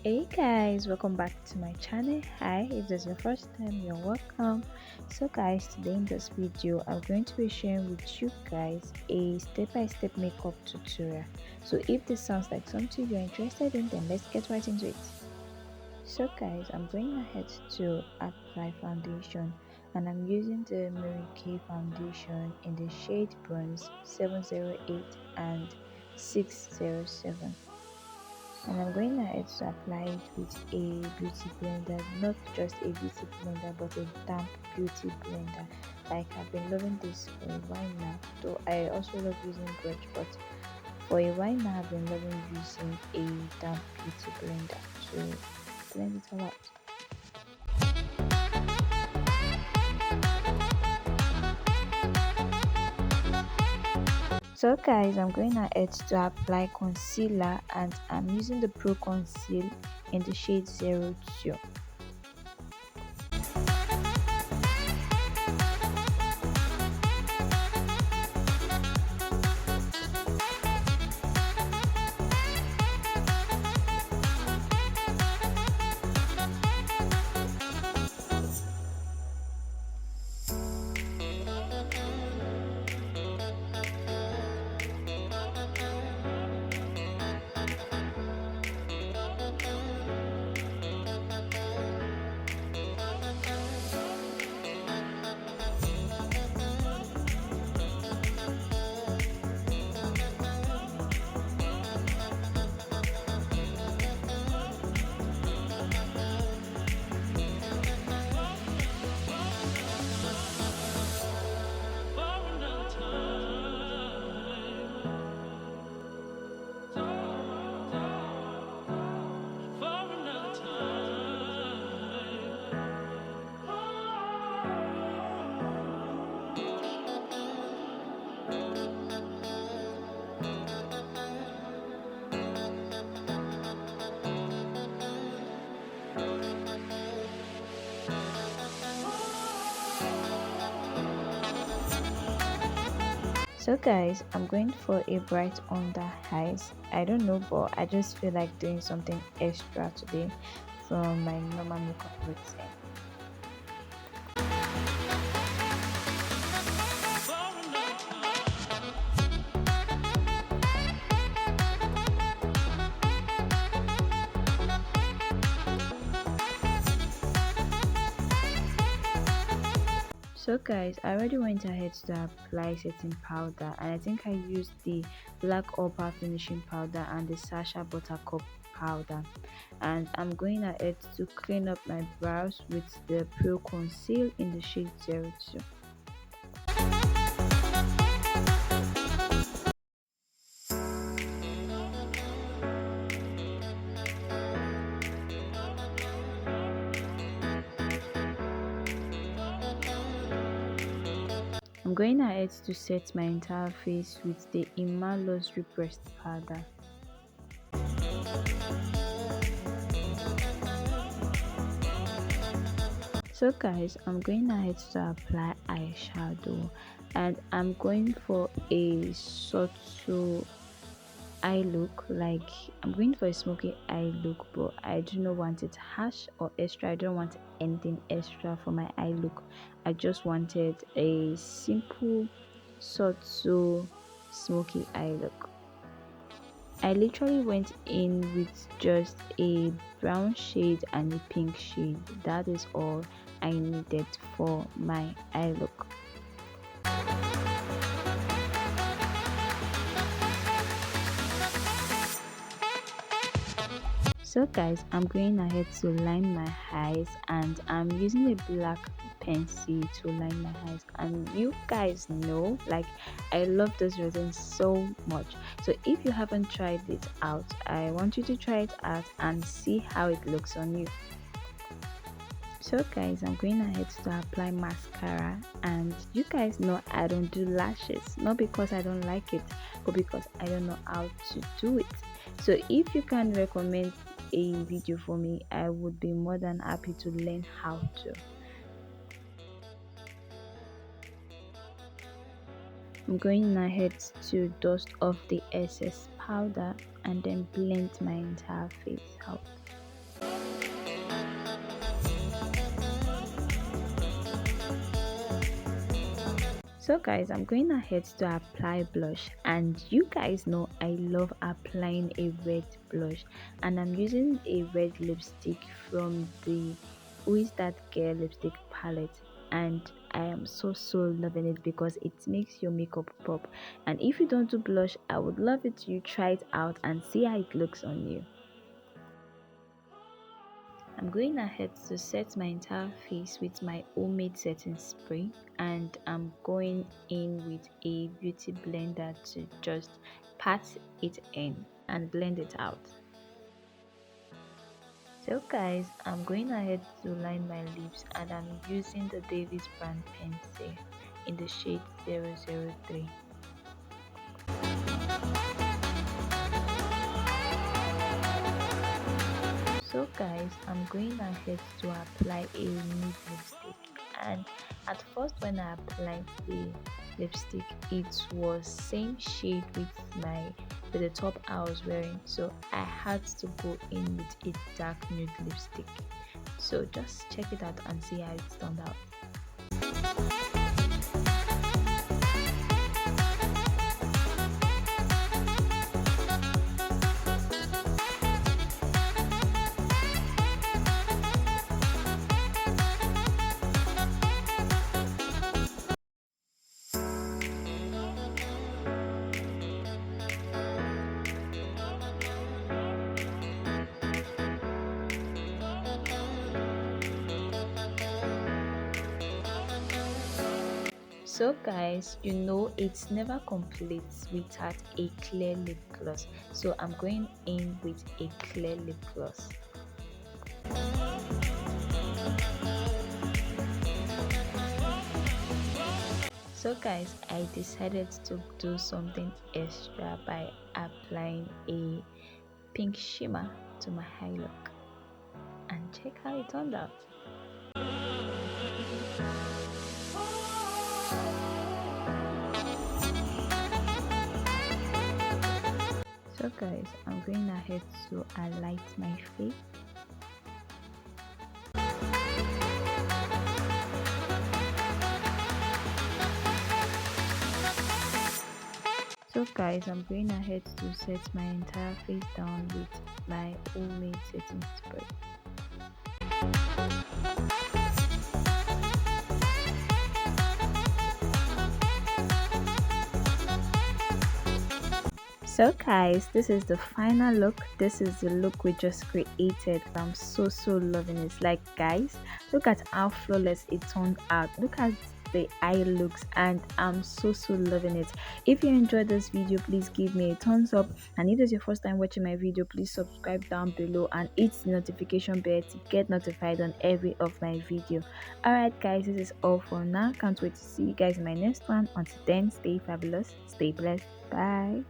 Hey guys, welcome back to my channel. Hi, if this is your first time, you're welcome. So guys, today in this video I'm going to be sharing with you guys a step-by-step makeup tutorial. So if this sounds like something you're interested in, then let's get right into it. So guys, I'm going ahead to apply foundation, and I'm using the Mary Kay foundation in the shade bronze 708 and 607, and I'm going ahead to apply it with a beauty blender, not just a beauty blender but a damp beauty blender. Like, I've been loving this for a while now, though I also love using brush, but for a while now I've been loving using a damp beauty blender to blend it all out. So guys, I'm going ahead to apply concealer, and I'm using the Pro Conceal in the shade 02. So guys, I'm going for a bright under eyes. I don't know, but I just feel like doing something extra today from my normal makeup routine. So guys, I already went ahead to apply setting powder, and I think I used the black upper finishing powder and the Sasha buttercup powder, and I'm going ahead to clean up my brows with the Pro Conceal in the shade 02. I'm going ahead to set my entire face with the Luxury Pressed powder. So guys, I'm going ahead to apply eyeshadow, and I'm going for a subtle eye look. Like, I'm going for a smoky eye look, but I do not want it harsh or extra. I don't want anything extra for my eye look. I just wanted a simple subtle smoky eye look. I literally went in with just a brown shade and a pink shade. That is all I needed for my eye look. So guys, I'm going ahead to line my eyes, and I'm using a black pencil to line my eyes. And you guys know, like, I love this resin so much. So if you haven't tried it out, I want you to try it out and see how it looks on you. So guys, I'm going ahead to apply mascara, and you guys know I don't do lashes, not because I don't like it, but because I don't know how to do it. So if you can recommend a video for me, I would be more than happy to learn how to. I'm going ahead to dust off the excess powder and then blend my entire face out. So guys, I'm going ahead to apply blush, and you guys know I love applying a red blush, and I'm using a red lipstick from the Who Is That Girl lipstick palette, and I am so loving it because it makes your makeup pop. And if you don't do blush, I would love it you try it out and see how it looks on you. I'm going ahead to set my entire face with my homemade setting spray, and I'm going in with a beauty blender to just pat it in and blend it out. So guys, I'm going ahead to line my lips, and I'm using the Davis brand pencil in the shade 003. So guys, I'm going ahead to apply a nude lipstick, and at first when I applied the lipstick, it was same shade with the top I was wearing, so I had to go in with a dark nude lipstick. So just check it out and see how it turned out. So guys, you know it's never complete without a clear lip gloss, so I'm going in with a clear lip gloss. So guys, I decided to do something extra by applying a pink shimmer to my eye look, and check how it turned out. So guys, I'm going ahead to highlight my face. So guys, I'm going ahead to set my entire face down with my homemade setting spray. So guys, this is the final look. This is the look we just created. I'm so loving it. Like guys, look at how flawless it turned out. Look at the eye looks, and I'm so loving it. If you enjoyed this video, please give me a thumbs up, and if it's your first time watching my video, please subscribe down below and hit the notification bell to get notified on every of my video. Alright guys, this is all for now. Can't wait to see you guys in my next one. Until then, stay fabulous, stay blessed, bye.